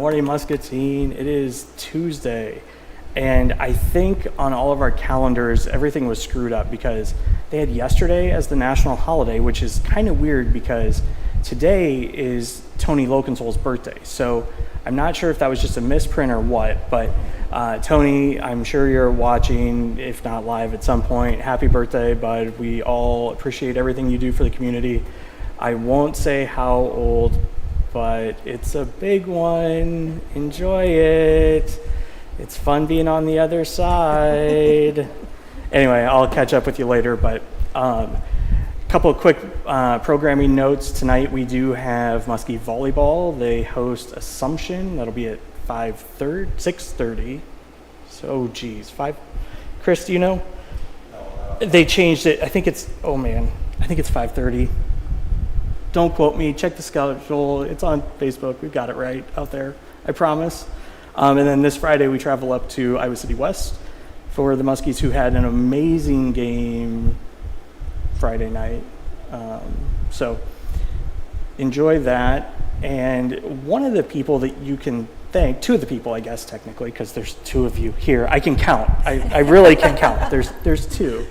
morning, Muscatine. It is Tuesday, and I think on all of our calendars, everything was screwed up because they had yesterday as the national holiday, which is kind of weird because today is Tony Lokensol's birthday. So I'm not sure if that was just a misprint or what, but Tony, I'm sure you're watching, if not live at some point. Happy birthday, bud. We all appreciate everything you do for the community. I won't say how old, but it's a big one. Enjoy it. It's fun being on the other side. Anyway, I'll catch up with you later, but a couple of quick programming notes. Tonight we do have Muskie Volleyball. They host Assumption. That'll be at 6:30. So, geez, 5. Chris, do you know? No. They changed it. I think it's 5:30. Don't quote me. Check the schedule. It's on Facebook. We've got it right out there. I promise. And then this Friday, we travel up to Iowa City West for the Muskies, who had an amazing game Friday night. So enjoy that. And one of the people that you can thank, two of the people, I guess, technically, because there's two of you here. I can count. I really can count. There's two.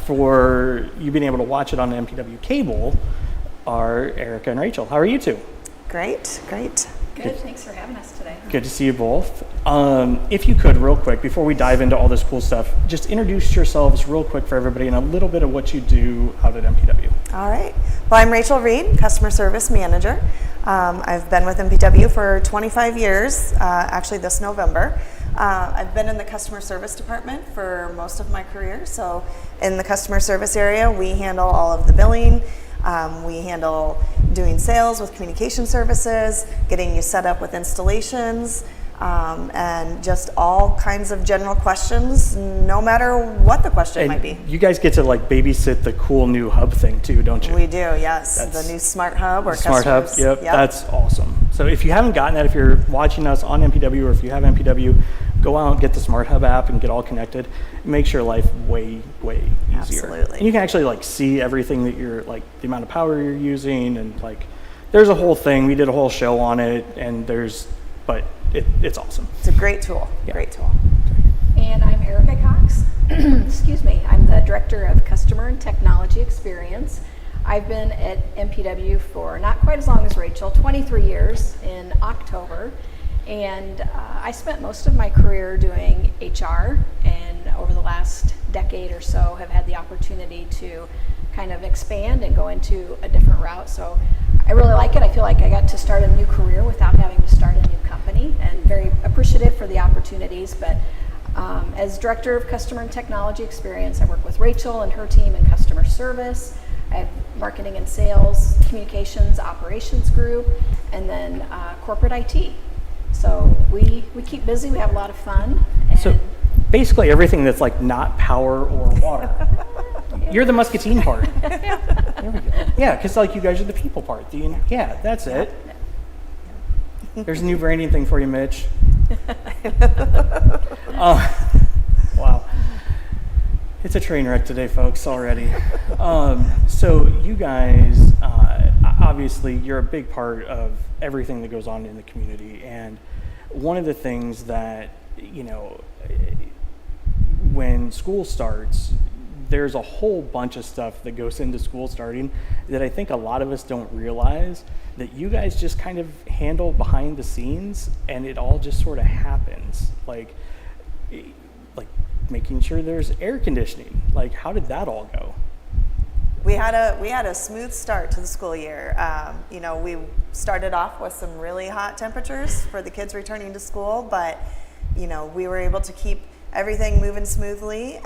For you being able to watch it on the MPW cable are Erika and Rachel. How are you two? Great. Good. Thanks for having us today. Good to see you both. If you could, real quick, before we dive into all this cool stuff, just introduce yourselves real quick for everybody and a little bit of what you do out at MPW. All right. Well, I'm Rachel Reed, Customer Service Manager. I've been with MPW for 25 years, actually this November. I've been in the customer service department for most of my career. So in the customer service area, we handle all of the billing. We handle doing sales with communication services, getting you set up with installations, and just all kinds of general questions, no matter what the question might be. You guys get to like babysit the cool new hub thing too, don't you? We do, yes. The new Smart Hub or Smart Hub, customers. yep, that's awesome. So if you haven't gotten that, if you're watching us on MPW or if you have MPW, go out and get the Smart Hub app and get all connected. It makes your life way easier. Absolutely. And you can actually like see everything that you're like, the amount of power you're using, and like there's a whole thing. We did a whole show on it, and but it's awesome. It's a great tool. Yeah. Great tool. And I'm Erika Cox. Excuse me. I'm the Director of Customer and Technology Experience. I've been at MPW for not quite as long as Rachel, 23 years in October. And I spent most of my career doing HR, and over the last decade or so have had the opportunity to kind of expand and go into a different route. So I really like it. I feel like I got to start a new career without having to start a new company, and very appreciative for the opportunities. But as Director of Customer and Technology Experience, I work with Rachel and her team in customer service. I have marketing and sales, communications, operations group, and then corporate IT. So we keep busy, we have a lot of fun. And so basically everything that's like not power or water. You're the Muscatine part. There we go. Yeah, because like you guys are the people part. Yeah, that's it. There's a new branding thing for you, Mitch. Wow. It's a train wreck today, folks, already. So you guys, obviously, you're a big part of everything that goes on in the community. And one of the things that, when school starts, there's a whole bunch of stuff that goes into school starting that I think a lot of us don't realize that you guys just kind of handle behind the scenes, and it all just sort of happens. Like making sure there's air conditioning. Like, how did that all go? We had a smooth start to the school year. We started off with some really hot temperatures for the kids returning to school, but we were able to keep everything moving smoothly.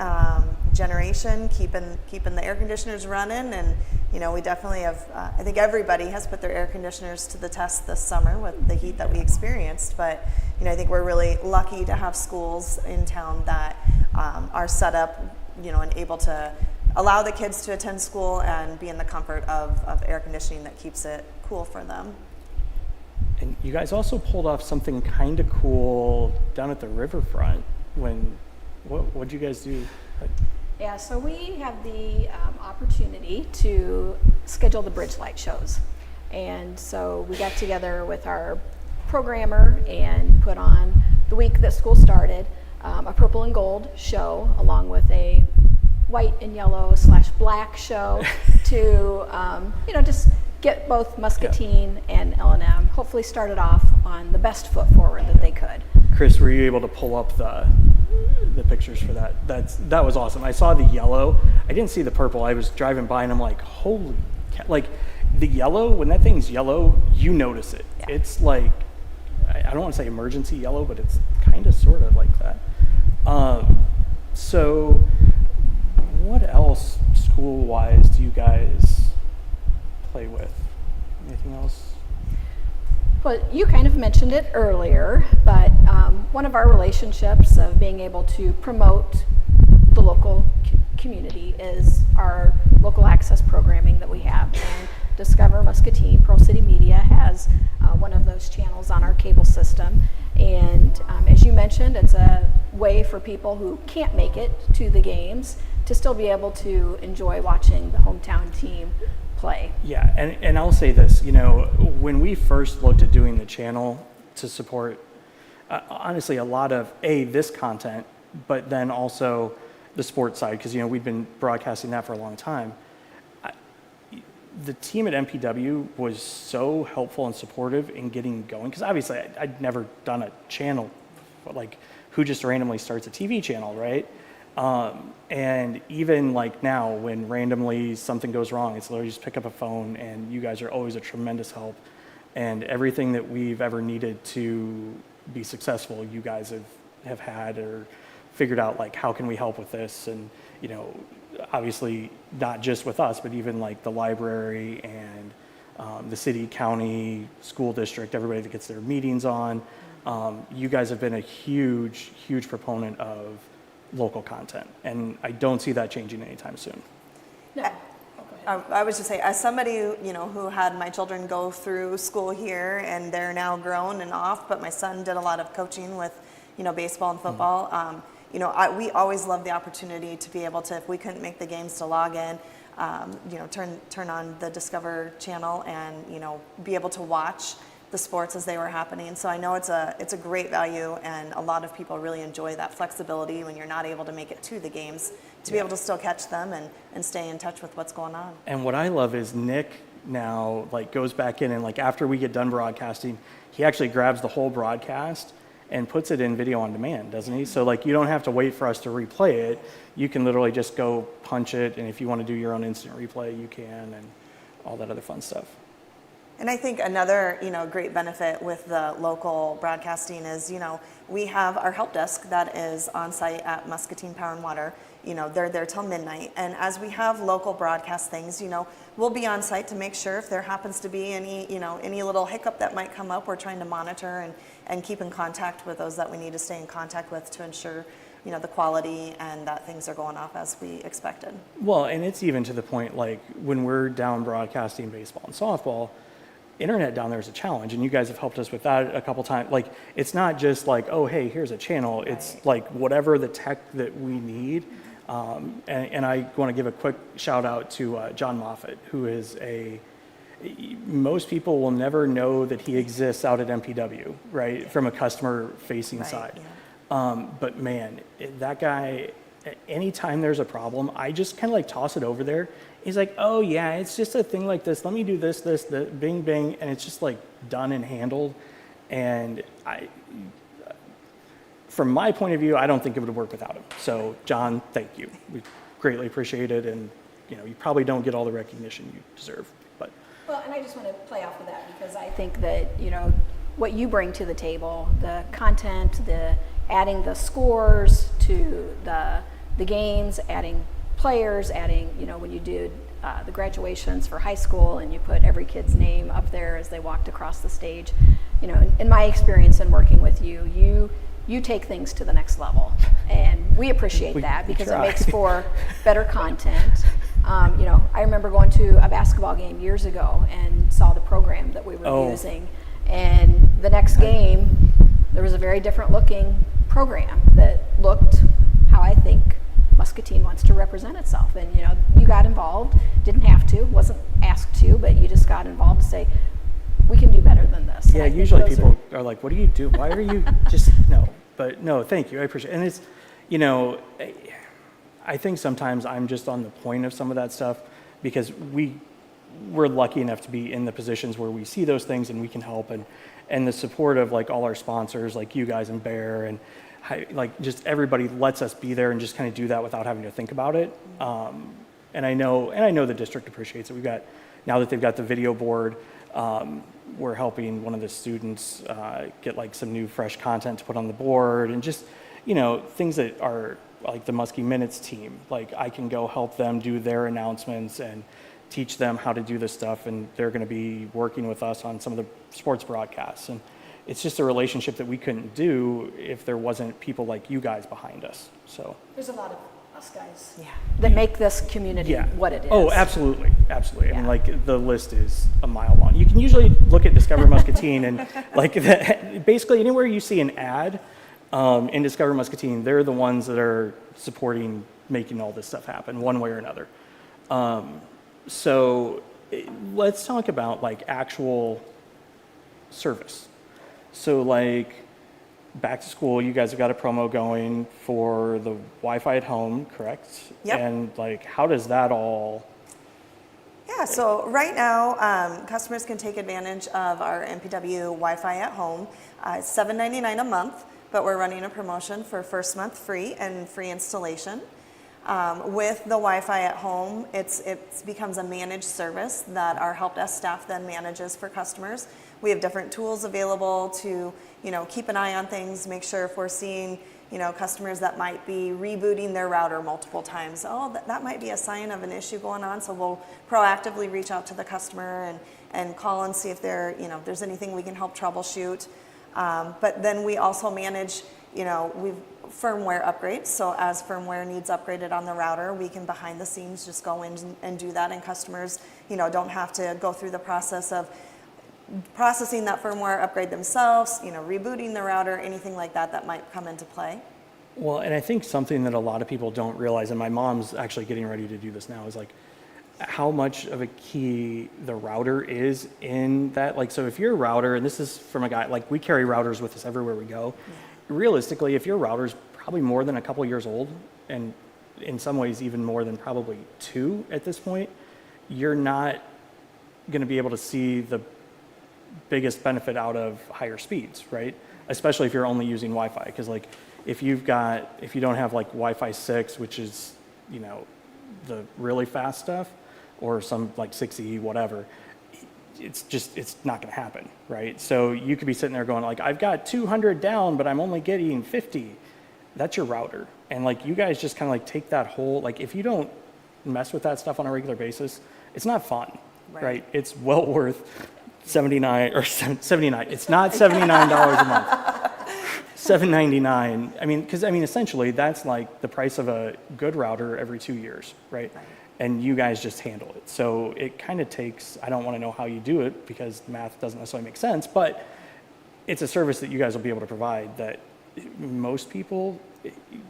Generation, keeping the air conditioners running, and we definitely have. I think everybody has put their air conditioners to the test this summer with the heat that we experienced. But I think we're really lucky to have schools in town that are set up, and able to allow the kids to attend school and be in the comfort of air conditioning that keeps it cool for them. And you guys also pulled off something kind of cool down at the riverfront. What'd you guys do? Yeah, so we have the opportunity to schedule the bridge light shows. And so we got together with our programmer and put on the week that school started a purple and gold show along with a white and yellow / black show to just get both Muscatine and L&M hopefully started off on the best foot forward that they could. Chris, were you able to pull up the pictures for that? That was awesome. I saw the yellow. I didn't see the purple. I was driving by and I'm like, holy cow. Like the yellow, when that thing's yellow, you notice it. Yeah. It's like, I don't want to say emergency yellow, but it's kind of sort of like that. So what else school-wise do you guys play with? Anything else? Well, you kind of mentioned it earlier, but one of our relationships of being able to promote the local community is our local access programming that we have. And Discover Muscatine, Pearl City Media has one of those channels on our cable system. And as you mentioned, it's a way for people who can't make it to the games to still be able to enjoy watching the hometown team play. Yeah, and I'll say this, when we first looked at doing the channel to support, honestly, a lot of, this content, but then also the sports side, because, we've been broadcasting that for a long time. The team at MPW was so helpful and supportive in getting going, because obviously I'd never done a channel, like who just randomly starts a TV channel, right? And even like now, when randomly something goes wrong, it's literally just pick up a phone, and you guys are always a tremendous help. And everything that we've ever needed to be successful, you guys have had or figured out, like, how can we help with this? And, obviously not just with us, but even like the library and the city, county, school district, everybody that gets their meetings on. You guys have been a huge, huge proponent of local content, and I don't see that changing anytime soon. No. I was just saying, as somebody who had my children go through school here, and they're now grown and off, but my son did a lot of coaching with baseball and football. We always love the opportunity to be able to, if we couldn't make the games, to log in, turn on the Discover channel and be able to watch the sports as they were happening. So I know it's a great value, and a lot of people really enjoy that flexibility when you're not able to make it to the games, to be able to still catch them and stay in touch with what's going on. And what I love is Nick now goes back in, and after we get done broadcasting, he actually grabs the whole broadcast and puts it in video on demand, doesn't he? So you don't have to wait for us to replay it. You can literally just go punch it, and if you want to do your own instant replay, you can, and all that other fun stuff. And I think another, great benefit with the local broadcasting is, we have our help desk that is on site at Muscatine Power and Water. They're there till midnight. And as we have local broadcast things, we'll be on site to make sure if there happens to be any little hiccup that might come up, we're trying to monitor and keep in contact with those that we need to stay in contact with to ensure, the quality and that things are going off as we expected. Well, and it's even to the point, when we're down broadcasting baseball and softball, internet down there is a challenge, and you guys have helped us with that a couple times. It's not just oh, hey, here's a channel. It's whatever the tech that we need. And I want to give a quick shout out to John Moffitt, who is most people will never know that he exists out at MPW, right? From a customer facing side. Yeah. But man, that guy, anytime there's a problem, I just kind of toss it over there. He's like, oh yeah, it's just a thing like this. Let me do this, bing, bing. And it's just done and handled. And from my point of view, I don't think it would work without him. So John, thank you. We greatly appreciate it. And you probably don't get all the recognition you deserve, but. Well, and I just want to play off of that, because I think that, what you bring to the table, the content, the adding the scores to the games, adding players, adding, when you do the graduations for high school and you put every kid's name up there as they walked across the stage, in my experience in working with you take things to the next level, and we appreciate that because it makes for better content. I remember going to a basketball game years ago and saw the program that we were using, and the next game there was a very different looking program that looked how I think Muscatine wants to represent itself. And you got involved, didn't have to, wasn't asked to, but you just got involved to say, we can do better than this. And Yeah, I think usually those people are like, what do you do? Why are you just, no. But no, thank you, I appreciate it. And it's, you know, I think sometimes I'm just on the point of some of that stuff because we're lucky enough to be in the positions where we see those things and we can help, and the support of like all our sponsors, like you guys and Bear, and like just everybody lets us be there and just kind of do that without having to think about it. And I know the district appreciates it. We've got, now that they've got the video board, we're helping one of the students get like some new fresh content to put on the board, and just, you know, things that are like the Muskie Minutes team. Like I can go help them do their announcements and teach them how to do this stuff, and they're going to be working with us on some of the sports broadcasts. And it's just a relationship that we couldn't do if there wasn't people like you guys behind us. So there's a lot of us guys Yeah. that make this community yeah. what it is. Oh, absolutely, absolutely. I mean, Yeah. like the list is a mile long. You can usually look at Discover Muscatine and like basically anywhere you see an ad in Discover Muscatine, they're the ones that are supporting making all this stuff happen one way or another. So let's talk about like actual service. So like back to school, you guys have got a promo going for the Wi-Fi at home, correct? Yep. And like, how does that all? Yeah, so right now, customers can take advantage of our MPW Wi-Fi at home. It's $7.99 a month, but we're running a promotion for first month free and free installation. With the Wi-Fi at home, it becomes a managed service that our help desk staff then manages for customers. We have different tools available to, you know, keep an eye on things, make sure if we're seeing, you know, customers that might be rebooting their router multiple times. Oh, that might be a sign of an issue going on, so we'll proactively reach out to the customer and call and see if if there's anything we can help troubleshoot. But then we also manage, you know, we've firmware upgrades. So as firmware needs upgraded on the router, we can behind the scenes just go in and do that, and customers, you know, don't have to go through the process of processing that firmware upgrade themselves, you know, rebooting the router, anything like that might come into play. Well, and I think something that a lot of people don't realize, and my mom's actually getting ready to do this now, is like how much of a key the router is in that. Like, so if your router, and this is from a guy, like we carry routers with us everywhere we go. Yeah. Realistically, if your router's probably more than a couple years old, and in some ways even more than probably 2 at this point, you're not going to be able to see the biggest benefit out of higher speeds, right? Especially if you're only using Wi-Fi, because like if you don't have like Wi-Fi 6, which is, you know, the really fast stuff, or some like 6E, whatever, it's not going to happen, right? So you could be sitting there going like, I've got 200 down, but I'm only getting 50. That's your router. And like you guys just kind of like take that whole, like if you don't mess with that stuff on a regular basis, it's not fun, right? It's well worth $79. It's not $79 a month. $7.99. I mean, because essentially that's like the price of a good router every 2 years, right? And you guys just handle it. So it kind of takes, I don't want to know how you do it because math doesn't necessarily make sense, but it's a service that you guys will be able to provide that most people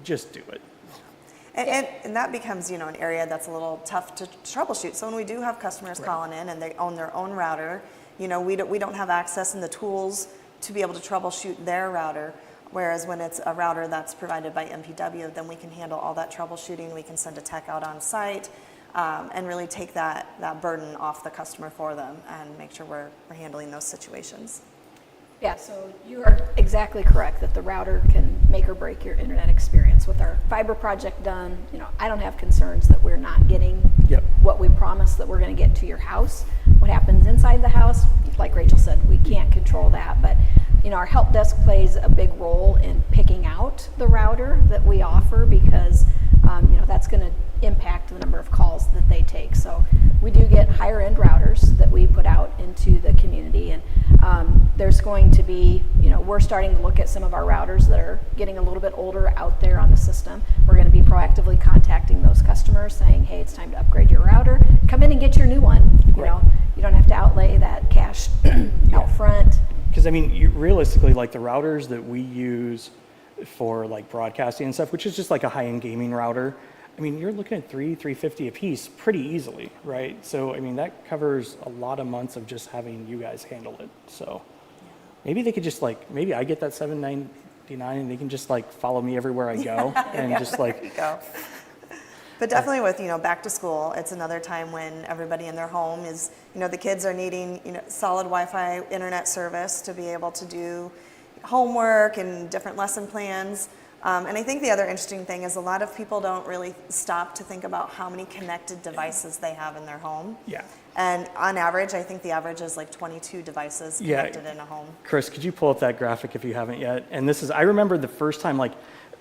just do it. And that becomes, you know, an area that's a little tough to troubleshoot. So when we do have customers calling in and they own their own router, you know, we don't have access and the tools to be able to troubleshoot their router. Whereas when it's a router that's provided by MPW, then we can handle all that troubleshooting. We can send a tech out on site and really take that burden off the customer for them and make sure we're handling those situations. Yeah, so you are exactly correct that the router can make or break your internet experience. With our fiber project done, you know, I don't have concerns that we're not getting what we promised that we're going to get to your house. What happens inside the house, like Rachel said, we can't control that, but you know, our help desk plays a big role in picking out the router that we offer because you know, that's going to impact the number of calls that they take. So we do get higher end routers that we put out into the community, and there's going to be, you know, we're starting to look at some of our routers that are getting a little bit older out there on the system. We're going to be proactively contacting those customers saying, hey, it's time to upgrade your router. Come in and get your new one. You know, you don't have to outlay that cash out front. Because I mean, realistically, like the routers that we use for like broadcasting and stuff, which is just like a high-end gaming router, I mean, you're looking at $350 a piece pretty easily, right? So, I mean, that covers a lot of months of just having you guys handle it. So maybe they could just like, maybe I get that $7.99 and they can just like follow me everywhere I go and just there like, you go. But definitely with, back to school, it's another time when everybody in their home is, the kids are needing, solid Wi-Fi internet service to be able to do homework and different lesson plans. And I think the other interesting thing is a lot of people don't really stop to think about how many connected devices they have in their home. yeah. And on average, I think the average is like 22 devices connected in a home. Chris, could you pull up that graphic if you haven't yet? And this is, I remember the first time, like,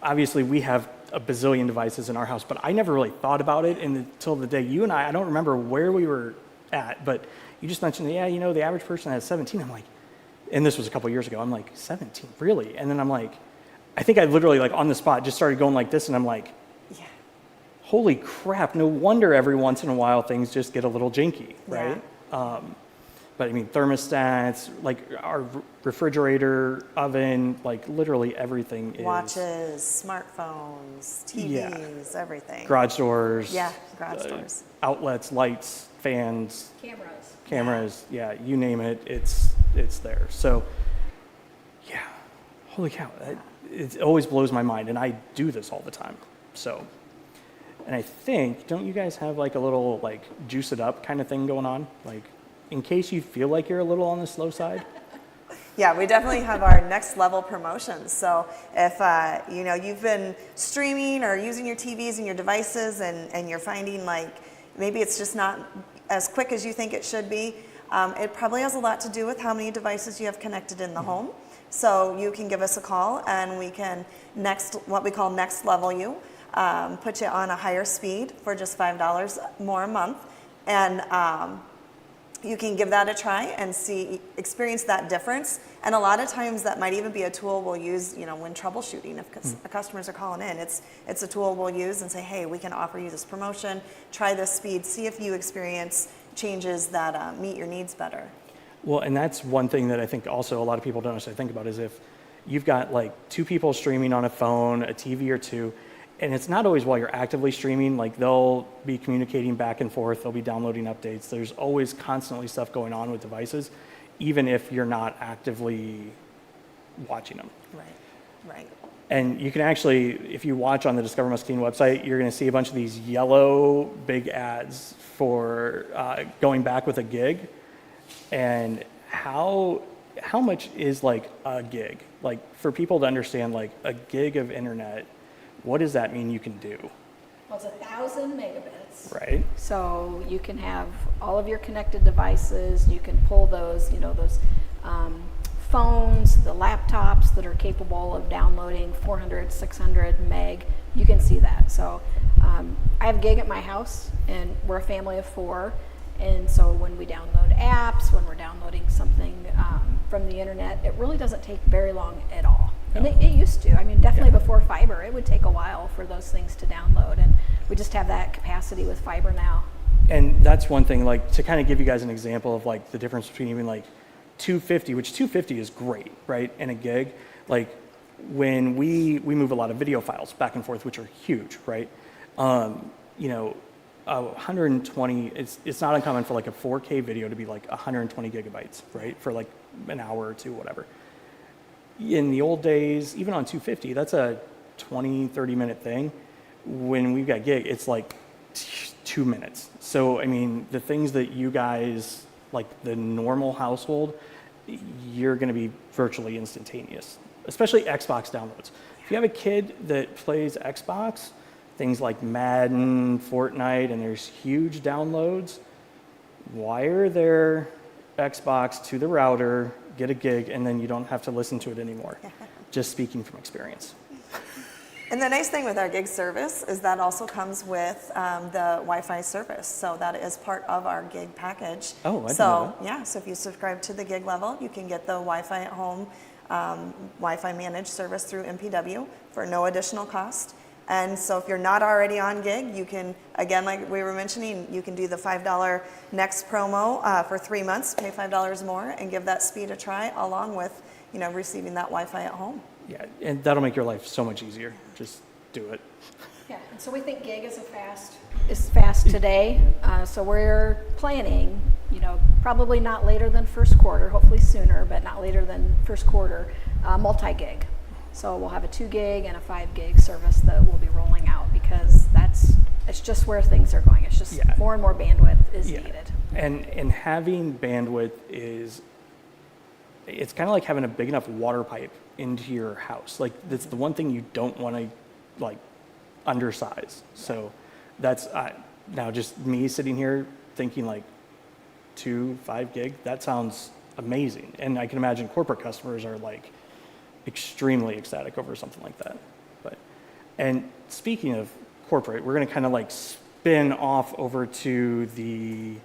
obviously we have a bazillion devices in our house, but I never really thought about it until the day you and I don't remember where we were at, but you just mentioned, the average person has 17. I'm like, and this was a couple years ago, I'm like, 17, really? And then I'm like, I think I literally, like, on the spot just started going like this, and I'm like, Yeah. holy crap, no wonder every once in a while things just get a little janky, right? Yeah. But I mean, thermostats, like our refrigerator, oven, like literally everything is. Watches, smartphones, TVs, everything. Garage doors. Yeah, garage doors. Outlets, lights, fans, Cameras. yeah, you name it, it's there. So, yeah, holy cow, it always blows my mind, and I do this all the time. So, and I think, don't you guys have like a little like juice it up kind of thing going on? Like, in case you feel like you're a little on the slow side? Yeah, we definitely have our next level promotions. So if you've been streaming or using your TVs and your devices and you're finding like maybe it's just not as quick as you think it should be, it probably has a lot to do with how many devices you have connected in the home. So you can give us a call and we can what we call next level you, put you on a higher speed for just $5 more a month. And you can give that a try and experience that difference. And a lot of times that might even be a tool we'll use, when troubleshooting. If customers are calling in, it's a tool we'll use and say, hey, we can offer you this promotion, try this speed, see if you experience changes that meet your needs better. Well, and that's one thing that I think also a lot of people don't necessarily think about is if you've got like two people streaming on a phone, a TV or two, and it's not always while you're actively streaming, like they'll be communicating back and forth, they'll be downloading updates. There's always constantly stuff going on with devices, even if you're not actively watching them. Right. And you can actually, if you watch on the Discover Muscatine website, you're going to see a bunch of these yellow big ads for going back with a gig. And how much is like a gig? Like for people to understand, like a gig of internet, what does that mean you can do? Well, it's 1,000 megabits. Right. So you can have all of your connected devices. You can pull those, those phones, the laptops that are capable of downloading 400, 600 meg. You can see that. So I have a gig at my house, and we're a family of 4. And so when we download apps, when we're downloading something from the internet, it really doesn't take very long at all. And it used to. I mean, definitely before fiber, it would take a while for those things to download. And we just have that capacity with fiber now. And that's one thing, like to kind of give you guys an example of like the difference between even like 250, which 250 is great, right? And a gig, like when we move a lot of video files back and forth, which are huge, right? 120, it's not uncommon for like a 4K video to be like 120 gigabytes, right? For like an hour or two, whatever. In the old days, even on 250, that's a 20, 30 minute thing. When we've got gig, it's like 2 minutes. So, I mean, the things that you guys, like the normal household, you're going to be virtually instantaneous, especially Xbox downloads. If you have a kid that plays Xbox, things like Madden, Fortnite, and there's huge downloads, wire their Xbox to the router, get a gig, and then you don't have to listen to it anymore. Just speaking from experience. And the nice thing with our gig service is that also comes with the Wi-Fi service. So that is part of our gig package. Oh, I didn't know that. Yeah, so if you subscribe to the gig level, you can get the Wi-Fi at home, Wi-Fi managed service through MPW for no additional cost. And so if you're not already on gig, you can, again, like we were mentioning, you can do the $5 next promo for 3 months, pay $5 more, and give that speed a try, along with, receiving that Wi-Fi at home. Yeah, and that'll make your life so much easier. Just do it. Yeah, and so we think gig is fast today. So we're planning, probably not later than first quarter, hopefully sooner, but not later than first quarter, multi-gig. So we'll have a 2 gig and a 5 gig service that we'll be rolling out because it's just where things are going. It's just more and more bandwidth is needed. And having bandwidth it's kind of like having a big enough water pipe into your house. Like that's the one thing you don't want to undersize. So that's now just me sitting here thinking 5 gig, that sounds amazing. And I can imagine corporate customers are extremely ecstatic over something like that. And speaking of corporate, we're going to kind of spin off over to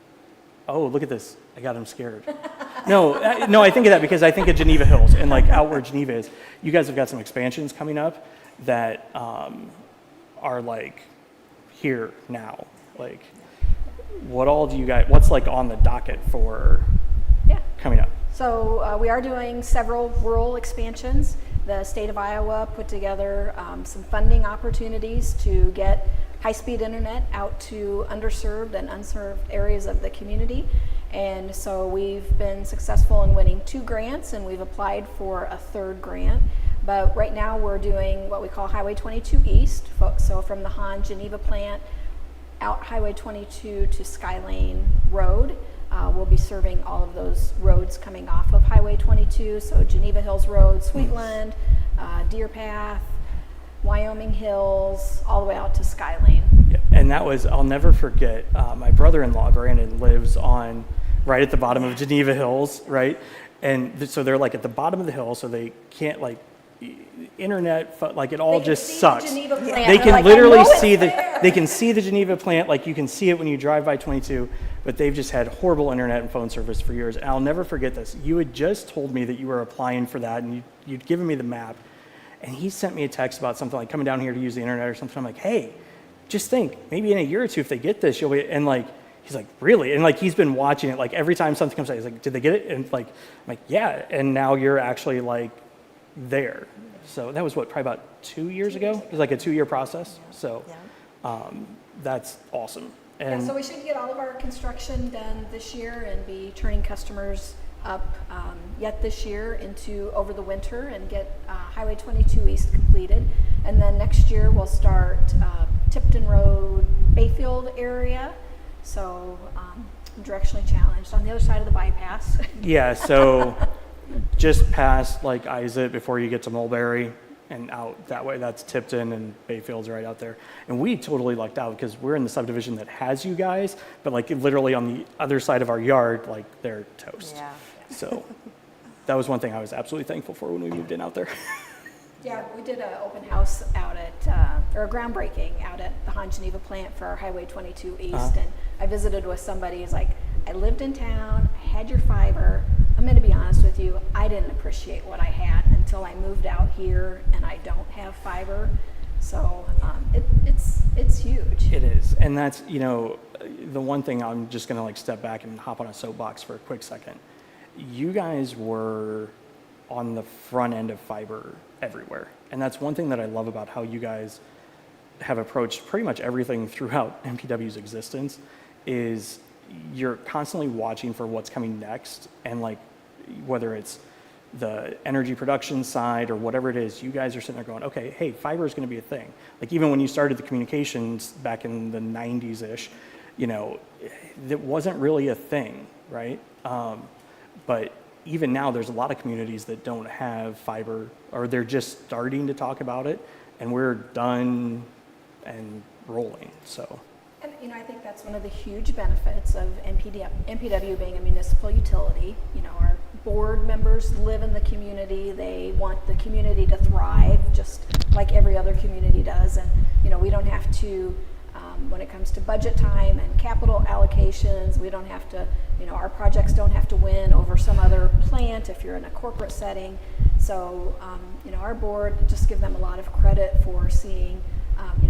oh, look at this. I got him scared. No, I think of that because I think of Geneva Hills and out where Geneva is. You guys have got some expansions coming up that are here now. What all do you guys, what's on the docket for coming up? So we are doing several rural expansions. The state of Iowa put together some funding opportunities to get high-speed internet out to underserved and unserved areas of the community. And so we've been successful in winning 2 grants, and we've applied for a 3rd grant. But right now we're doing what we call Highway 22 East. So from the Han Geneva plant out Highway 22 to Skylane Road. We'll be serving all of those roads coming off of Highway 22. So Geneva Hills Road, Sweetland, Deer Path, Wyoming Hills, all the way out to Skylane. Yeah, and that was, I'll never forget, my brother-in-law, Brandon, lives right at the bottom of Geneva Hills, right? And so they're at the bottom of the hill, so they can't internet, it all just sucks. They can literally see they can see the Geneva plant, you can see it when you drive by 22, but they've just had horrible internet and phone service for years. And I'll never forget this. You had just told me that you were applying for that, and you'd given me the map, and he sent me a text about something coming down here to use the internet or something. I'm like, hey, just think, maybe in a year or 2, if they get this, you'll be, and he's like, really? And he's been watching it, every time something comes out, he's like, did they get it? And I'm like, yeah, and now you're actually there. So that was probably about 2 years ago? It was a 2-year process. So that's awesome. And so we should get all of our construction done this year and be turning customers up yet this year into over the winter and get Highway 22 East completed. And then next year we'll start Tipton Road, Bayfield area. So I'm directionally challenged on the other side of the bypass. Yeah, so just past Isaac before you get to Mulberry and out that way, that's Tipton, and Bayfield's right out there. And we totally lucked out because we're in the subdivision that has you guys, but literally on the other side of our yard, they're toast. Yeah. So that was one thing I was absolutely thankful for when we moved in out there. Yeah, we did an open house out or a groundbreaking out at the Han Geneva plant for our Highway 22 East. And I visited with somebody who's like, I lived in town, I had your fiber. I'm going to be honest with you, I didn't appreciate what I had until I moved out here and I don't have fiber. So it's huge. It is. And that's, the one thing I'm just going to step back and hop on a soapbox for a quick second. You guys were on the front end of fiber everywhere. And that's one thing that I love about how you guys have approached pretty much everything throughout MPW's existence is you're constantly watching for what's coming next. And whether it's the energy production side or whatever it is, you guys are sitting there going, okay, hey, fiber is going to be a thing. Even when you started the communications back in the 90s-ish, that wasn't really a thing, right? But even now, there's a lot of communities that don't have fiber, or they're just starting to talk about it, and we're done and rolling. So, and I think that's one of the huge benefits of MPW being a municipal utility. Our board members live in the community; they want the community to thrive, just like every other community does. And we don't have to. When it comes to budget time and capital allocations, we don't have to, our projects don't have to win over some other plant if you're in a corporate setting. So, our board, just give them a lot of credit for seeing,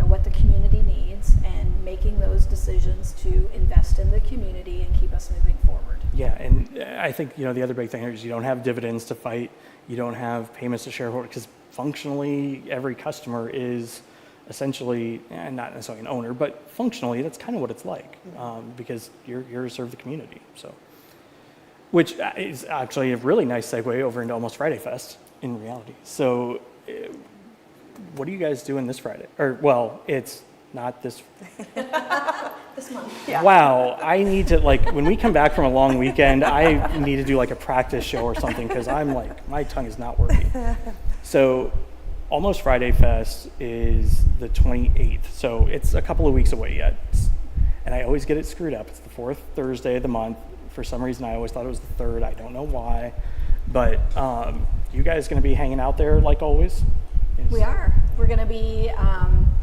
what the community needs and making those decisions to invest in the community and keep us moving forward. Yeah, and I think, the other big thing is you don't have dividends to fight, you don't have payments to shareholders, because functionally every customer is essentially, and not necessarily an owner, but functionally, that's kind of what it's like, because you're here to serve the community. So, which is actually a really nice segue over into Almost Friday Fest in reality. So, what are you guys doing this Friday? Or, well, it's not this. This month. Yeah. Wow, I need to, like, when we come back from a long weekend, I need to do like a practice show or something, because I'm like, my tongue is not working. So, Almost Friday Fest is the 28th, so it's a couple of weeks away yet. And I always get it screwed up. It's the fourth Thursday of the month. For some reason, I always thought it was the third. I don't know why. But you guys going to be hanging out there like always? We are. We're going to be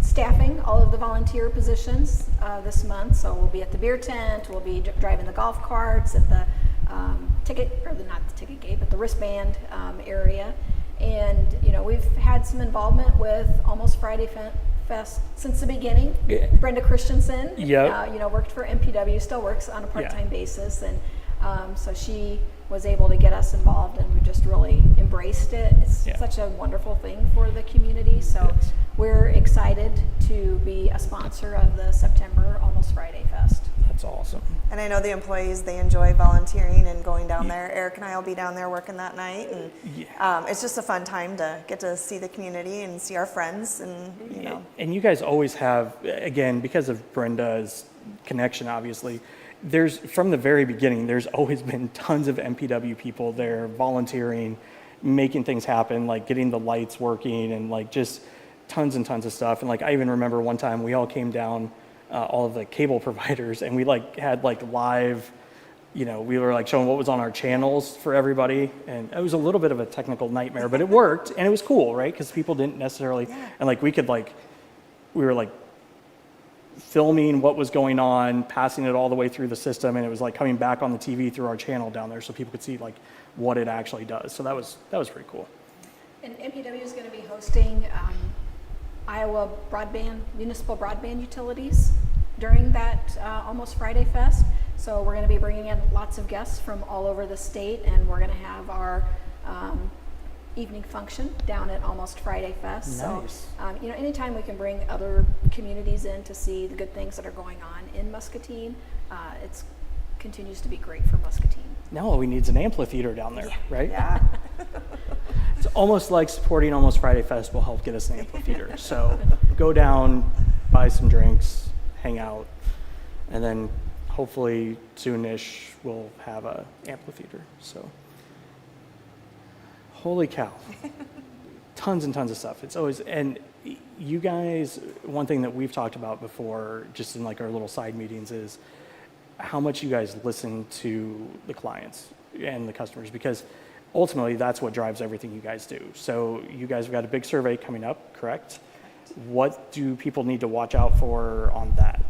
staffing all of the volunteer positions this month. So we'll be at the beer tent. We'll be driving the golf carts at the not the ticket gate, but the wristband area. And, you know, we've had some involvement with Almost Friday Fest since the beginning. Yeah. Brenda Christensen, Yep. you know, worked for MPW, still works on a part-time basis. And so she was able to get us involved, and we just really embraced it. It's such a wonderful thing for the community. So we're excited to be a sponsor of the September Almost Friday Fest. That's awesome. And I know the employees, they enjoy volunteering and going down there. Eric and I will be down there working that night. And it's just a fun time to get to see the community and see our friends. And, you know. And you guys always have, again, because of Brenda's connection, obviously, there's, from the very beginning, there's always been tons of MPW people there volunteering, making things happen, like getting the lights working, and like just tons and tons of stuff. And like, I even remember one time we all came down, all of the cable providers, and we like had like live, you know, we were like showing what was on our channels for everybody, and it was a little bit of a technical nightmare, but it worked, and it was cool, right? Because people didn't necessarily, and like we were like filming what was going on, passing it all the way through the system, and it was like coming back on the TV through our channel down there, so people could see like what it actually does. So that was pretty cool. And MPW is going to be hosting Iowa municipal broadband utilities during that Almost Friday Fest. So we're going to be bringing in lots of guests from all over the state, and we're going to have our evening function down at Almost Friday Fest. Nice. So, you know, anytime we can bring other communities in to see the good things that are going on in Muscatine, it continues to be great for Muscatine. Now all we need is an amphitheater down there, right? Yeah. It's almost like supporting Almost Friday Fest will help get us an amphitheater. So go down, buy some drinks, hang out, and then hopefully soonish we'll have a amphitheater. So holy cow. Tons and tons of stuff. It's always, and you guys, one thing that we've talked about before, just in like our little side meetings, is how much you guys listen to the clients and the customers, because ultimately that's what drives everything you guys do. So you guys have got a big survey coming up, correct? What do people need to watch out for on that?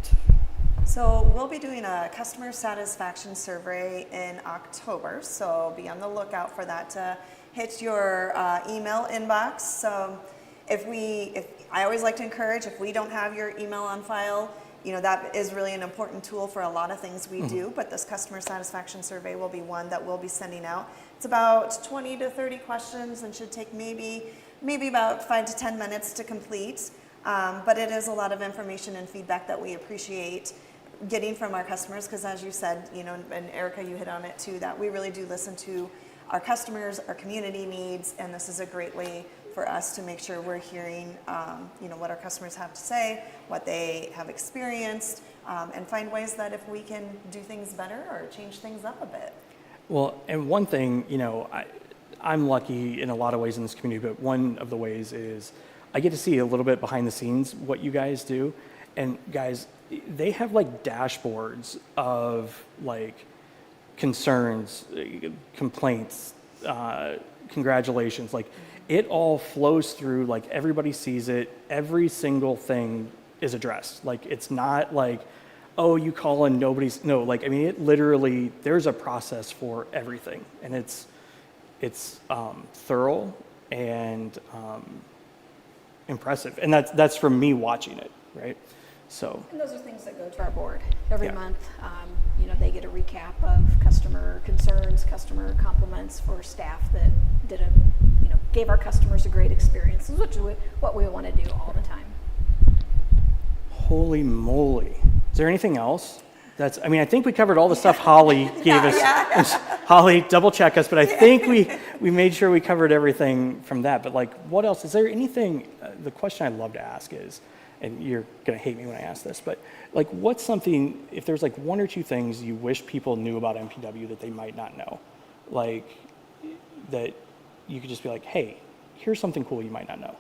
So we'll be doing a customer satisfaction survey in October, so be on the lookout for that to hit your email inbox. So if I always like to encourage, if we don't have your email on file, you know, that is really an important tool for a lot of things we do, but this customer satisfaction survey will be one that we'll be sending out. It's about 20 to 30 questions and should take maybe about 5 to 10 minutes to complete. But it is a lot of information and feedback that we appreciate getting from our customers, because as you said, you know, and Erika, you hit on it too, that we really do listen to our customers, our community needs, and this is a great way for us to make sure we're hearing, you know, what our customers have to say, what they have experienced, and find ways that if we can do things better or change things up a bit. Well, and one thing, you know, I'm lucky in a lot of ways in this community, but one of the ways is I get to see a little bit behind the scenes what you guys do. And guys, they have like dashboards of like concerns, complaints, congratulations, like it all flows through, like everybody sees it, every single thing is addressed. Like it's not like, oh, you call and no, like, I mean, it literally, there's a process for everything, and it's thorough and impressive, and that's from me watching it, right? So. And those are things that go to our board every month. You know, they get a recap of customer concerns, customer compliments for staff that gave our customers a great experience, which is what we want to do all the time. Holy moly. Is there anything else? I mean, I think we covered all the stuff Holly gave us. Holly, double check us, but I think we made sure we covered everything from that. But like, what else? Is there anything, the question I'd love to ask is, and you're going to hate me when I ask this, but like, what's something, if there's like one or two things you wish people knew about MPW that they might not know, like that you could just be like, hey, here's something cool you might not know.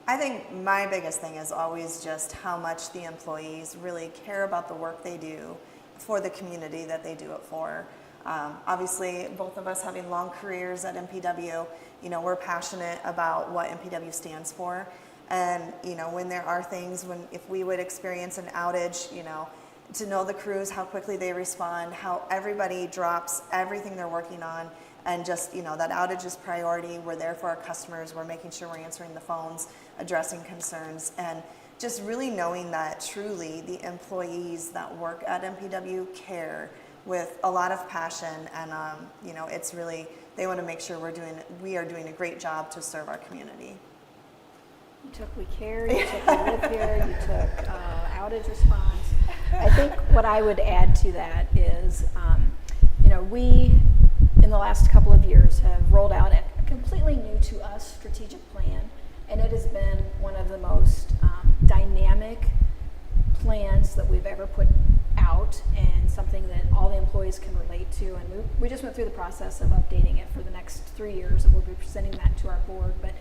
I think my biggest thing is always just how much the employees really care about the work they do for the community that they do it for. Obviously, both of us having long careers at MPW, you know, we're passionate about what MPW stands for. And, you know, when there are things, if we would experience an outage, you know, to know the crews, how quickly they respond, how everybody drops everything they're working on, and just, you know, that outage is priority. We're there for our customers. We're making sure we're answering the phones, addressing concerns, and just really knowing that truly the employees that work at MPW care with a lot of passion, and you know, it's really, they want to make sure we are doing a great job to serve our community. You took We Care, you took We Live Here, you took outage response. I think what I would add to that is, you know, we, in the last couple of years, have rolled out a completely new to us strategic plan, and it has been one of the most dynamic plans that we've ever put out, and something that all the employees can relate to. And we just went through the process of updating it for the next 3 years, and we'll be presenting that to our board. But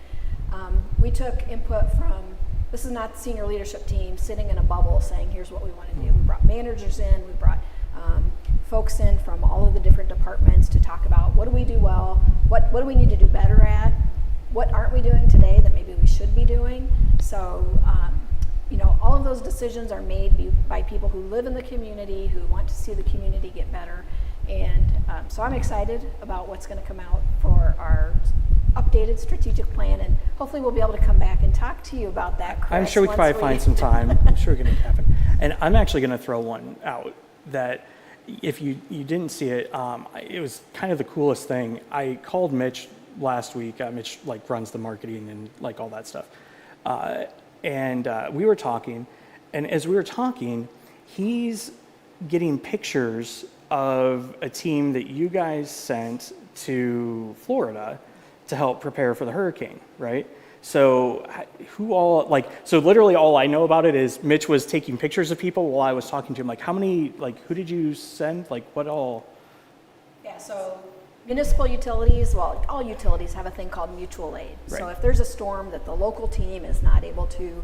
we took input from, this is not the senior leadership team sitting in a bubble saying, here's what we want to do. We brought managers in, we brought folks in from all of the different departments to talk about what do we do well, what do we need to do better at, what aren't we doing today that maybe we should be doing. So, you know, all of those decisions are made by people who live in the community, who want to see the community get better. And so I'm excited about what's going to come out for our updated strategic plan, and hopefully we'll be able to come back and talk to you about that, Chris. I'm sure we could probably find some time. I'm sure we can make it happen. And I'm actually going to throw one out that if you didn't see it, it was kind of the coolest thing. I called Mitch last week. Mitch like runs the marketing and like all that stuff. And we were talking, and as we were talking, he's getting pictures of a team that you guys sent to Florida to help prepare for the hurricane, right? So so literally all I know about it is Mitch was taking pictures of people while I was talking to him. Like, how many, like, who did you send? Like, what all? Yeah, so municipal utilities, well, all utilities have a thing called mutual aid. Right. So if there's a storm that the local team is not able to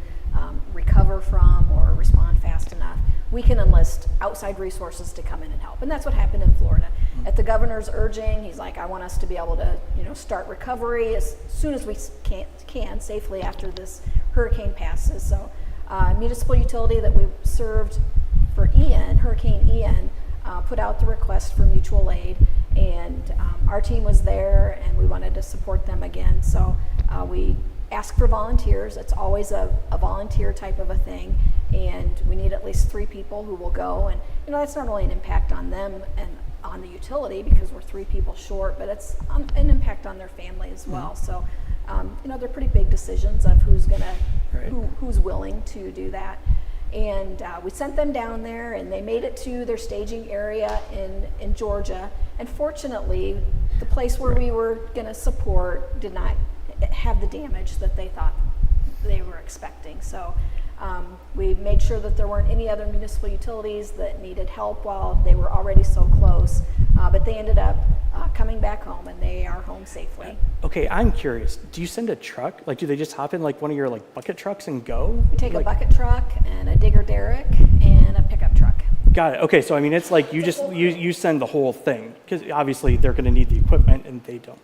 recover from or respond fast enough, we can enlist outside resources to come in and help. And that's what happened in Florida. Mm-hmm. At the governor's urging, he's like, I want us to be able to, you know, start recovery as soon as we can safely after this hurricane passes. So municipal utility that we served for Hurricane Ian, put out the request for mutual aid, and our team was there, and we wanted to support them again. So we ask for volunteers. It's always a volunteer type of a thing, and we need at least 3 people who will go. And you know, that's not only an impact on them and on the utility because we're 3 people short, but it's an impact on their family as well. Mm-hmm. So you know, they're pretty big decisions of who's gonna, who's willing to do that. And we sent them down there, and they made it to their staging area in Georgia. And fortunately, the place where we were going to support did not have the damage that they thought they were expecting. So we made sure that there weren't any other municipal utilities that needed help while they were already so close. But they ended up coming back home, and they are home safely. Okay, I'm curious. Do you send a truck? Like, do they just hop in like one of your like bucket trucks and go? We take a bucket truck and a digger derrick and a pickup truck. Got it. Okay, so I mean, it's like you send the whole thing, because obviously they're going to need the equipment and they don't.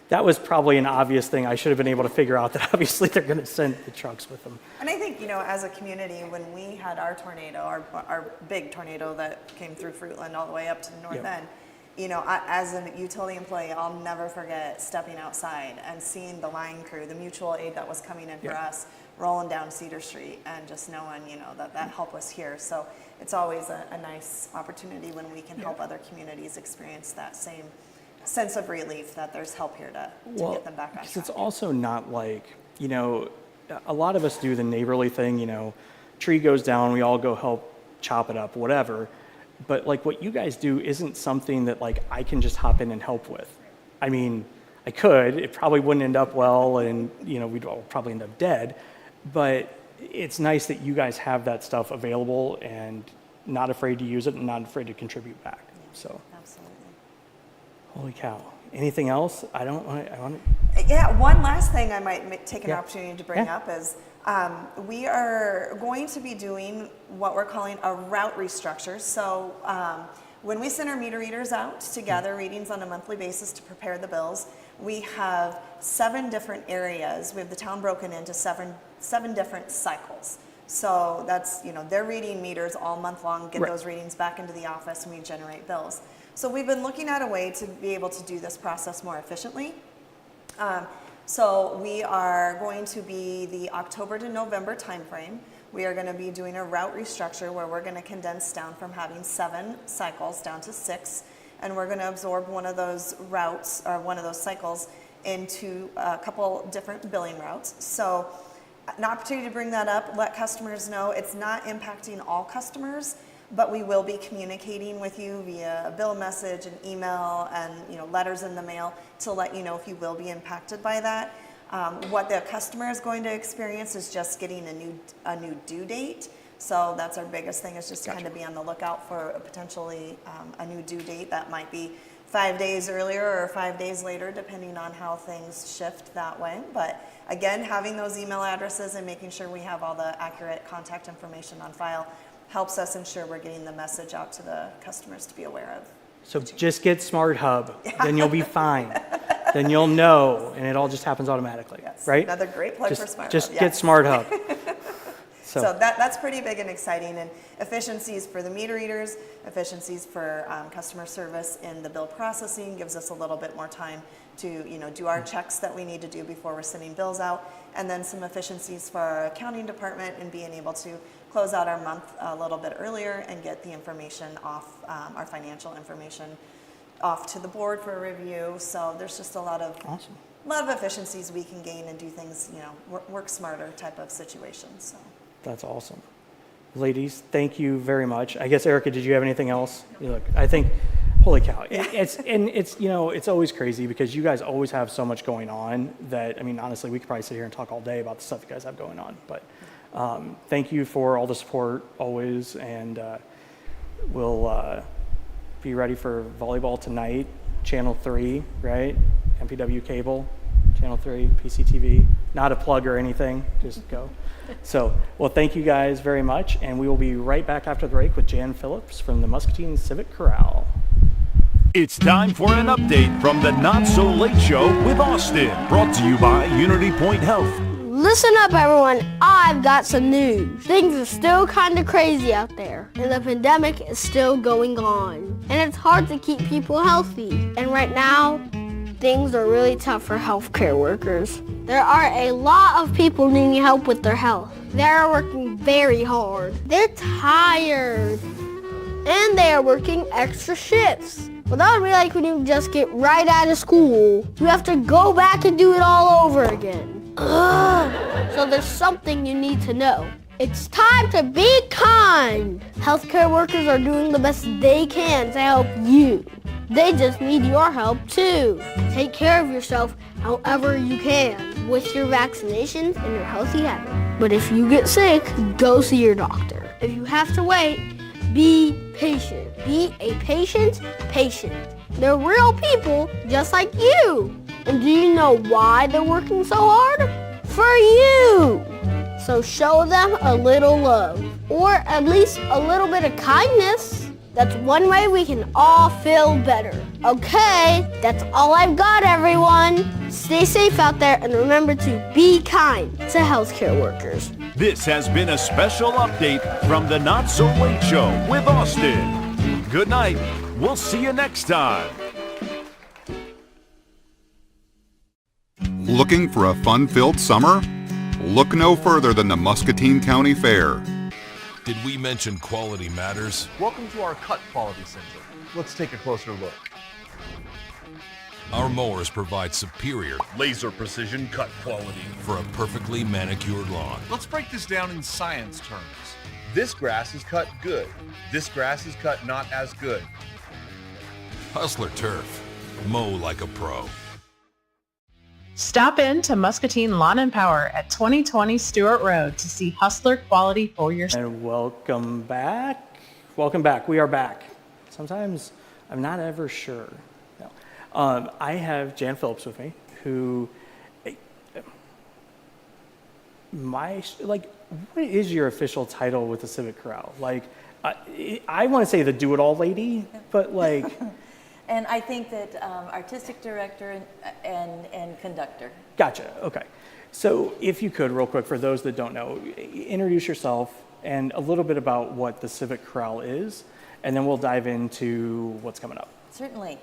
That was probably an obvious thing. I should have been able to figure out that obviously they're going to send the trucks with them. And I think, you know, as a community, when we had our tornado, our big tornado that came through Fruitland all the way up to the north end, you know, as a utility employee, I'll never forget stepping outside and seeing the line crew, the mutual aid that was coming in for us, rolling down Cedar Street, and just knowing, you know, that help was here. So it's always a nice opportunity when we can help other communities experience that same sense of relief that there's help here to get them back on track. It's also not like, you know, a lot of us do the neighborly thing, you know, tree goes down, we all go help chop it up, whatever. But like what you guys do isn't something that like I can just hop in and help with. I mean, I could, it probably wouldn't end up well, and we'd all probably end up dead. But it's nice that you guys have that stuff available and not afraid to use it and not afraid to contribute back. So, Absolutely. Holy cow. Anything else? I want Yeah, one last thing I might take an Yeah. opportunity to bring up is we are going to be doing what we're calling a route restructure. So when we send our meter readers out to gather readings on a monthly basis to prepare the bills, we have 7 different areas. We have the town broken into seven different cycles. So that's, they're reading meters all month long, get Right. those readings back into the office, and we generate bills. So we've been looking at a way to be able to do this process more efficiently. So we are going to be the October to November timeframe. We are going to be doing a route restructure where we're going to condense down from having 7 cycles down to 6, and we're going to absorb one of those routes or one of those cycles into a couple different billing routes. So an opportunity to bring that up, let customers know it's not impacting all customers, but we will be communicating with you via a bill message, an email, and letters in the mail to let you know if you will be impacted by that. What the customer is going to experience is just getting a new due date. So that's our biggest thing, is just to kind of be on the lookout for potentially a new due date that might be 5 days earlier or 5 days later, depending on how things shift that way. But again, having those email addresses and making sure we have all the accurate contact information on file helps us ensure we're getting the message out to the customers to be aware of. So just get Smart Hub, then you'll be fine. Then you'll know, and it all just happens automatically, Yes, right? another great plug for Smart Just Hub, get yes. Smart Hub. So that's pretty big and exciting, and efficiencies for the meter readers, efficiencies for customer service in the bill processing, gives us a little bit more time to do our checks that we need to do before we're sending bills out, and then some efficiencies for our accounting department and being able to close out our month a little bit earlier and get the information off, our financial information off to the board for a review. So there's just a lot of efficiencies we can gain and do things, work smarter type of situations. So. That's awesome. Ladies, thank you very much. I guess, Erika, did you have anything else? Look, I think, holy cow. It's always crazy because you guys always have so much going on that, honestly, we could probably sit here and talk all day about the stuff you guys have going on. But thank you for all the support always, and we'll be ready for volleyball tonight, Channel 3, right? MPW cable, Channel 3, PCTV. Not a plug or anything, just go. So, well, thank you guys very much, and we will be right back after the break with Jan Phillips from the Muscatine Civic Chorale. It's time for an update from the Not So Late Show with Austin, brought to you by Unity Point Health. Listen up, everyone. I've got some news. Things are still kind of crazy out there, and the pandemic is still going on. And it's hard to keep people healthy. And right now, things are really tough for healthcare workers. There are a lot of people needing help with their health. They're working very hard. They're tired. And they are working extra shifts. Well, that would be like when you just get right out of school. You have to go back and do it all over again. Ugh. So there's something you need to know. It's time to be kind. Healthcare workers are doing the best they can to help you. They just need your help too. Take care of yourself however you can with your vaccinations and your healthy habits. But if you get sick, go see your doctor. If you have to wait, be patient. Be a patient patient. They're real people just like you. And do you know why they're working so hard? For you. So show them a little love, or at least a little bit of kindness. That's one way we can all feel better. Okay, that's all I've got, everyone. Stay safe out there and remember to be kind to healthcare workers. This has been a special update from the Not So Late Show with Austin. Good night. We'll see you next time. Looking for a fun-filled summer? Look no further than the Muscatine County Fair. Did we mention quality matters? Welcome to our Cut Quality Center. Let's take a closer look. Our mowers provide superior Laser precision cut quality. for a perfectly manicured lawn. Let's break this down in science terms. This grass is cut good. This grass is cut not as good. Hustler Turf. Mow like a pro. Stop in to Muscatine Lawn and Power at 2020 Stewart Road to see Hustler quality for yourself. And welcome back. Welcome back. We are back. Sometimes I'm not ever sure. No. I have Jan Phillips with me, who, what is your official title with the Civic Chorale? Like, I want to say the do-it-all lady, but like. And I think that artistic director and conductor. Gotcha. Okay. So if you could, real quick, for those that don't know, introduce yourself and a little bit about what the Civic Chorale is, and then we'll dive into what's coming up. Certainly.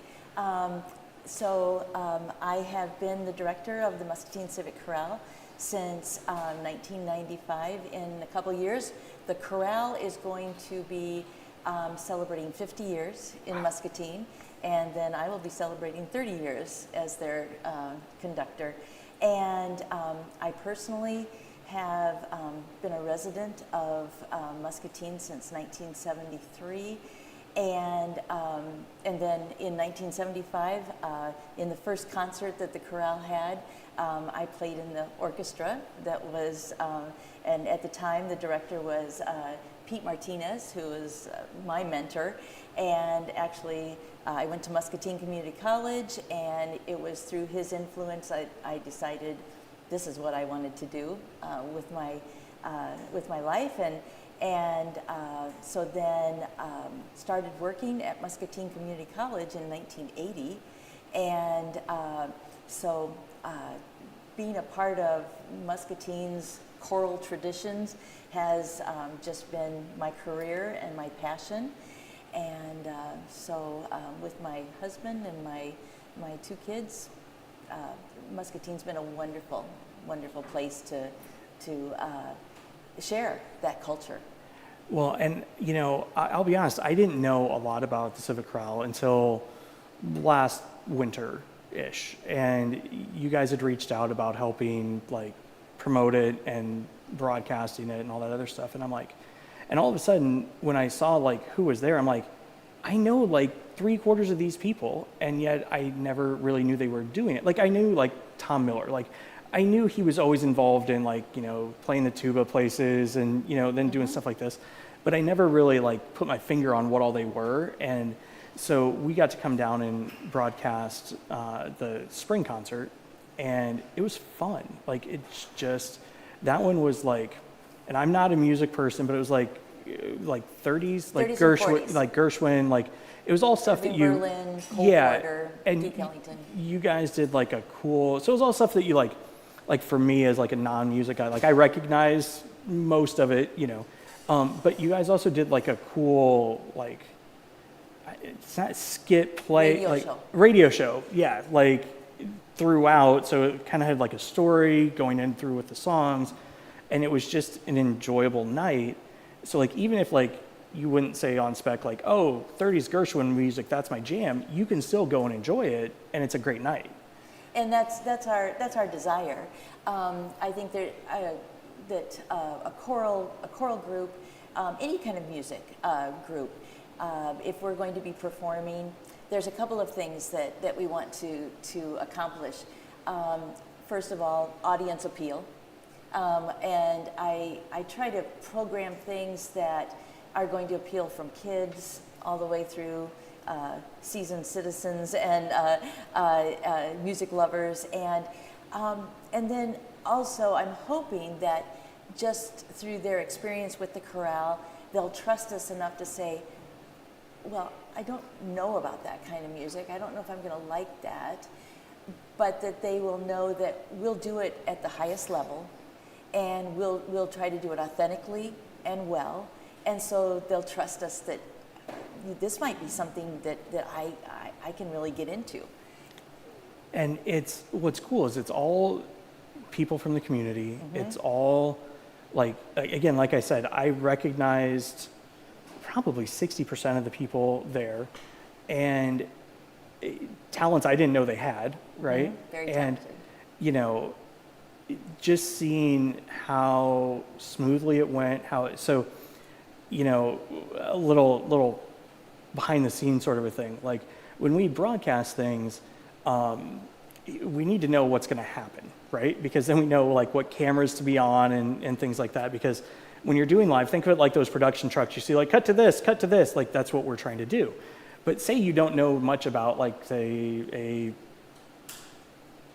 I have been the director of the Muscatine Civic Chorale since 1995. In a couple years, the chorale is going to be celebrating 50 years in Muscatine. And then I will be celebrating 30 years as their conductor. And I personally have been a resident of Muscatine since 1973. And then in 1975, in the first concert that the chorale had, I played in the orchestra that was, and at the time the director was Pete Martinez, who was my mentor. And actually, I went to Muscatine Community College, and it was through his influence I decided this is what I wanted to do with my life, and so then started working at Muscatine Community College in 1980, and being a part of Muscatine's choral traditions has just been my career and my passion. And with my husband and my two kids, Muscatine's been a wonderful, wonderful place to share that culture. Well, and I'll be honest, I didn't know a lot about the Civic Chorale until last winter-ish, and you guys had reached out about helping promote it and broadcasting it and all that other stuff, and I'm like. And all of a sudden, when I saw who was there, I'm like, I know 3/4 of these people, and yet I never really knew they were doing it. I knew Tom Miller, I knew he was always involved in playing the tuba places and then doing stuff like this, but I never really put my finger on what all they were. And so we got to come down and broadcast the spring concert, and it was fun. It's just that one was and I'm not a music person, but it was like 30s, 30s Gershwin, and 40s. Gershwin, it was all stuff that you, Berlin, Coldwater, and Duke Ellington. You guys did a cool. So it was all stuff that you like for me as a non-music guy, I recognize most of it, but you guys also did a cool it's not skit play radio show, yeah, throughout. So it kind of had a story going in through with the songs. And it was just an enjoyable night. So even if you wouldn't say on spec 30s Gershwin music, that's my jam, you can still go and enjoy it, and it's a great night. And that's our desire. I think that a choral group, any kind of music group, if we're going to be performing, there's a couple of things that we want to accomplish. First of all, audience appeal. And I try to program things that are going to appeal from kids all the way through seasoned citizens and music lovers, and then also I'm hoping that just through their experience with the chorale, they'll trust us enough to say, well, I don't know about that kind of music. I don't know if I'm going to like that, but that they will know that we'll do it at the highest level. And we'll try to do it authentically and well, and so they'll trust us that this might be something that I can really get into. And what's cool is it's all people from the community. Mm-hmm. It's all again, like I said, I recognized probably 60% of the people there, and talents I didn't know they had, right? Very and talented. you know, just seeing how smoothly it went, so you know, a little behind the scenes sort of a thing. Like when we broadcast things, we need to know what's going to happen, right? Because then we know like what cameras to be on and things like that. Because when you're doing live, think of it like those production trucks. You see like cut to this, like that's what we're trying to do. But say you don't know much about like say a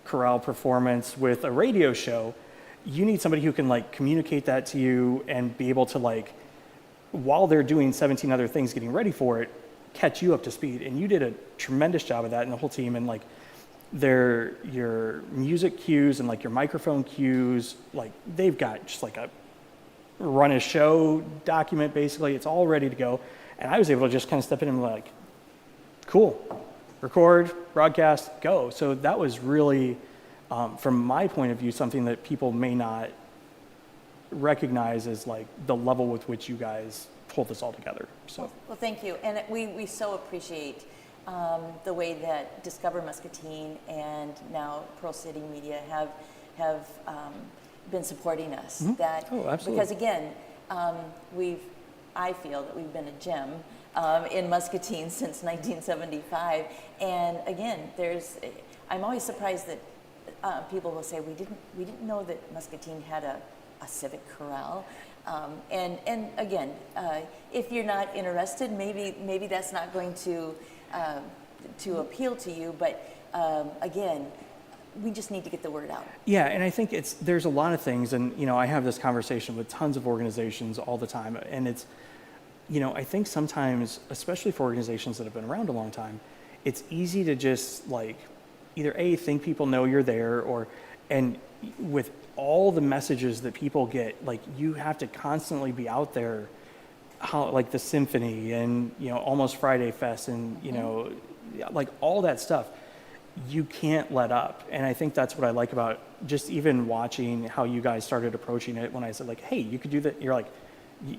chorale performance with a radio show, you need somebody who can like communicate that to you and be able to like, while they're doing 17 other things getting ready for it, catch you up to speed. And you did a tremendous job of that, and the whole team. And like your music cues and like your microphone cues, like they've got just like a run a show document basically. It's all ready to go. And I was able to just kind of step in and like, cool, record, broadcast, go. So that was really, from my point of view, something that people may not recognize as like the level with which you guys pulled this all together. So well thank you, and we so appreciate the way that Discover Muscatine and now Pearl City Media have been supporting us. Mm-hmm. That absolutely. Because again, I feel that we've been a gem in Muscatine since 1975, and again, I'm always surprised that people will say we didn't know that Muscatine had a civic chorale, and again, if you're not interested, maybe that's not going to appeal to you. But again, we just need to get the word out. Yeah, and I think there's a lot of things, and you know, I have this conversation with tons of organizations all the time, and it's, you know, I think sometimes, especially for organizations that have been around a long time, it's easy to just like either think people know you're there, and with all the messages that people get, like you have to constantly be out there, like the symphony and, you know, Almost Friday Fest and, you know, like all that stuff, you can't let up. And I think that's what I like about just even watching how you guys started approaching it. When I said like, hey, you could do that, you're like,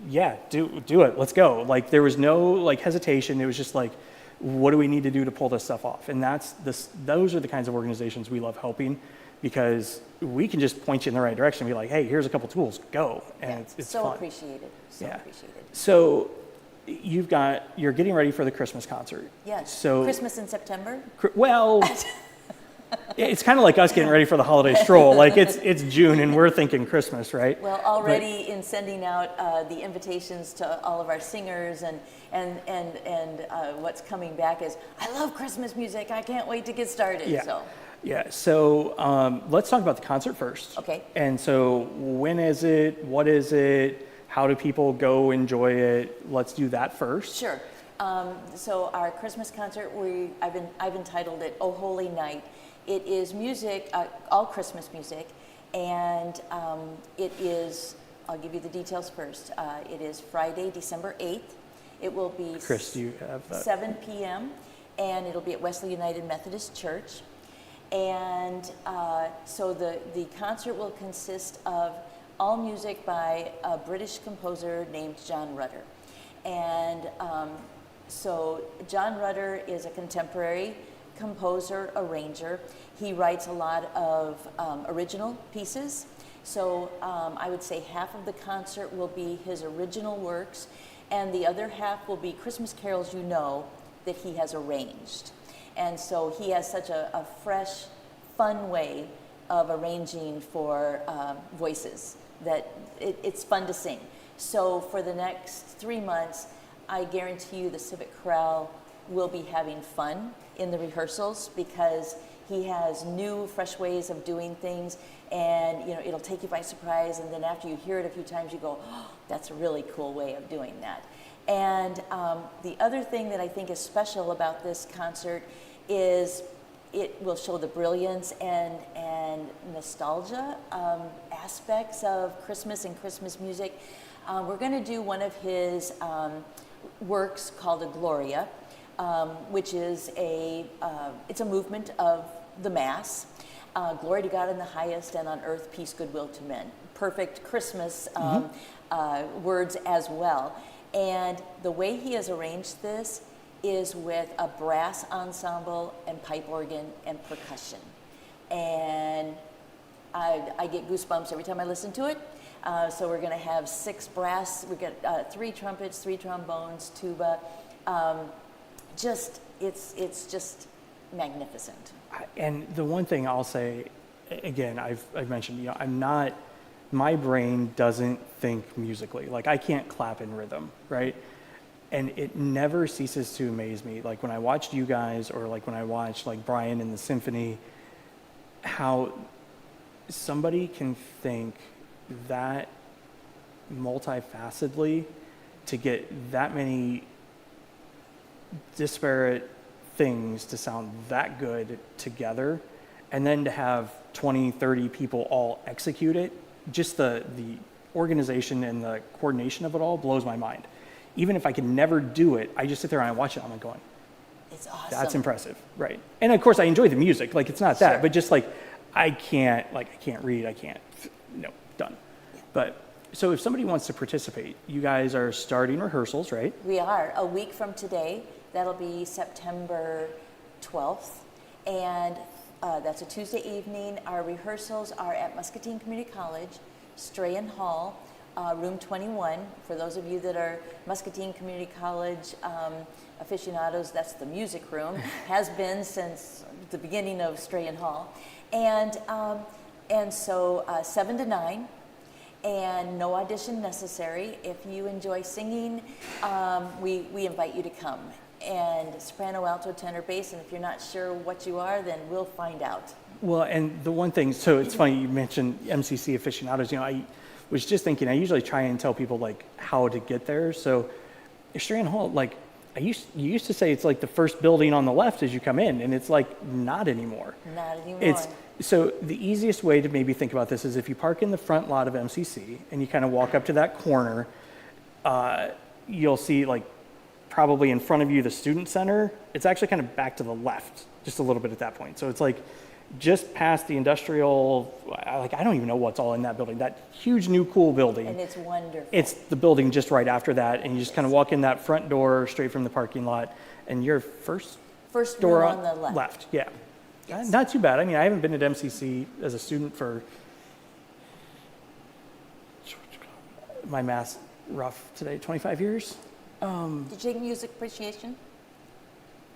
yeah, do it, let's go. Like there was no like hesitation. It was just like, what do we need to do to pull this stuff off? And those are the kinds of organizations we love helping, because we can just point you in the right direction and be like, hey, here's a couple tools, go. And it's so fun. appreciated. Appreciated. So you're getting ready for the Christmas concert. Yes. So Christmas in September? Well, it's kind of like us getting ready for the holiday stroll. Like it's June and we're thinking Christmas, right? Well, already in sending out the invitations to all of our singers and what's coming back is, I love Christmas music. I can't wait to get started. Yeah. Yeah, so let's talk about the concert first. Okay. And so when is it? What is it? How do people go enjoy it? Let's do that first. Sure. So our Christmas concert, I've entitled it "Oh Holy Night." It is music, all Christmas music, and it is. I'll give you the details first. It is Friday, December 8th. It will be Chris, do you have that? 7 p.m. and it'll be at Wesley United Methodist Church. And so the concert will consist of all music by a British composer named John Rutter. And so John Rutter is a contemporary composer, arranger. He writes a lot of original pieces. So I would say half of the concert will be his original works, and the other half will be Christmas carols you know that he has arranged. And so he has such a fresh, fun way of arranging for voices that it's fun to sing. So for the next 3 months, I guarantee you the Civic Chorale will be having fun in the rehearsals, because he has new, fresh ways of doing things, and you know, it'll take you by surprise, and then after you hear it a few times, you go, oh, that's a really cool way of doing that. And the other thing that I think is special about this concert is it will show the brilliance and nostalgia aspects of Christmas and Christmas music. We're going to do one of his works called a Gloria, which is it's a movement of the Mass. Glory to God in the highest, and on earth peace, goodwill to men. Perfect Christmas words as well. And the way he has arranged this is with a brass ensemble and pipe organ and percussion. And I get goosebumps every time I listen to it. So we're going to have 6 brass, we got 3 trumpets, 3 trombones, tuba. It's just magnificent. And the one thing I'll say, again, I've mentioned, my brain doesn't think musically. Like, I can't clap in rhythm, right? And it never ceases to amaze me. Like, when I watched you guys, or like when I watched like Brian in the symphony, how somebody can think that multifacetedly to get that many disparate things to sound that good together, and then to have 20, 30 people all execute it. Just the organization and the coordination of it all blows my mind. Even if I can never do it, I just sit there and I watch it, I'm like going, it's awesome. That's impressive, right? And of course I enjoy the music, like it's not that, Sure. but just like, I can't read, no, done. Yeah. But, so if somebody wants to participate, you guys are starting rehearsals, right? We are, a week from today. That'll be September 12th. And that's a Tuesday evening. Our rehearsals are at Muscatine Community College, Strahan Hall, room 21. For those of you that are Muscatine Community College aficionados, that's the music room. Has been since the beginning of Strahan Hall. And so 7 to 9. And no audition necessary. If you enjoy singing, we invite you to come. And soprano, alto, tenor, bass, and if you're not sure what you are, then we'll find out. Well, and the one thing, so it's funny you mentioned MCC aficionados. I was just thinking, I usually try and tell people like how to get there. So Strahan Hall, like you used to say it's like the first building on the left as you come in, and it's like not anymore. Not anymore. So the easiest way to maybe think about this is if you park in the front lot of MCC and you kind of walk up to that corner, you'll see like probably in front of you the student center. It's actually kind of back to the left just a little bit at that point. So it's like just past the industrial, like I don't even know what's all in that building, that huge new cool building. And it's wonderful. It's the building just right after that, and you just kind of walk in that front door straight from the parking lot, and you're first door on the left. Yeah. Yes. Not too bad. I mean, I haven't been at MCC as a student for, my math's rough today, 25 years. Did you take music appreciation?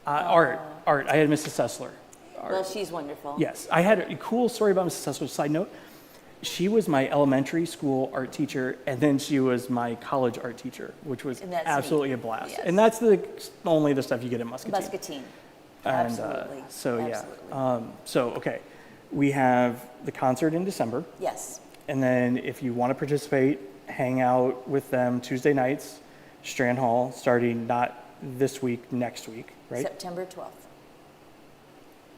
Art. I had Mrs. Sessler. Well, she's wonderful. Yes. I had a cool story about Mrs. Sessler. Side note, she was my elementary school art teacher, and then she was my college art teacher, which was absolutely neat. a blast. Yes. And that's only the stuff you get at Muscatine. Muscatine. And, Absolutely. So okay, we have the concert in December. Yes. And then if you want to participate, hang out with them Tuesday nights, Strahan Hall, starting not this week, next week, right? September 12th.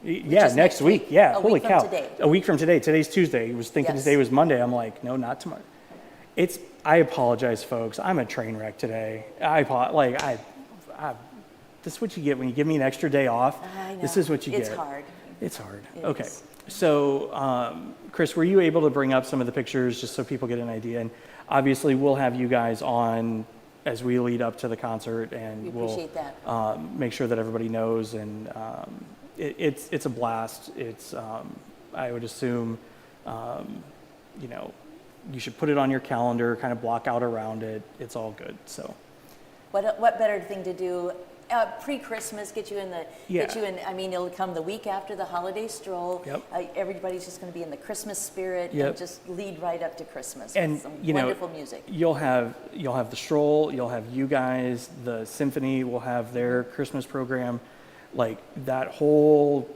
Yeah, next week. Yeah, holy cow. Today. A week from today. Today's Tuesday. I was thinking today was Monday. I'm like, no, not tomorrow. I apologize, folks. I'm a train wreck today. This is what you get when you give me an extra day off. I know. This is what you get. It's hard. It's hard. It Okay. is. So, Chris, were you able to bring up some of the pictures just so people get an idea? And obviously, we'll have you guys on as we lead up to the concert, and We appreciate that. make sure that everybody knows. And it's a blast. It's I would assume, you should put it on your calendar, kind of block out around it. It's all good. So, What better thing to do? Pre-Christmas, get you in. I mean, it'll come the week after the holiday stroll. Yep. Everybody's just going to be in the Christmas spirit Yep. and just lead right up to Christmas and with some wonderful music. You'll have the stroll, you'll have you guys, the symphony will have their Christmas program, like that whole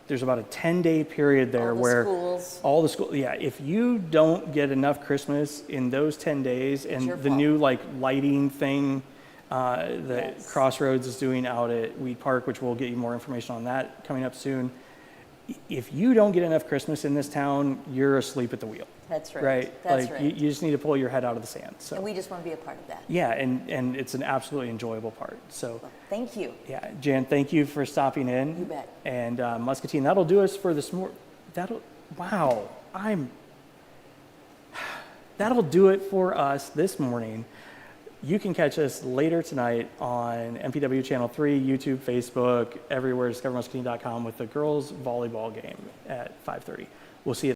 there's about a 10-day period there where all the schools. Yeah, if you don't get enough Christmas in those 10 days, and the new lighting thing that Crossroads is doing out at Weed Park, which we'll get you more information on that coming up soon. If you don't get enough Christmas in this town, you're asleep at the wheel. That's right. Right? That's right. You just need to pull your head out of the sand. So. And we just want to be a part of that. Yeah, and it's an absolutely enjoyable part. So. Well, thank you. Yeah, Jan, thank you for stopping in. You bet. And Muscatine, that'll do us for this morning. That'll do it for us this morning. you can catch us later tonight on MPW Channel 3, YouTube, Facebook, everywhere, discovermuscatine.com with the girls volleyball game at 5:30. We'll see you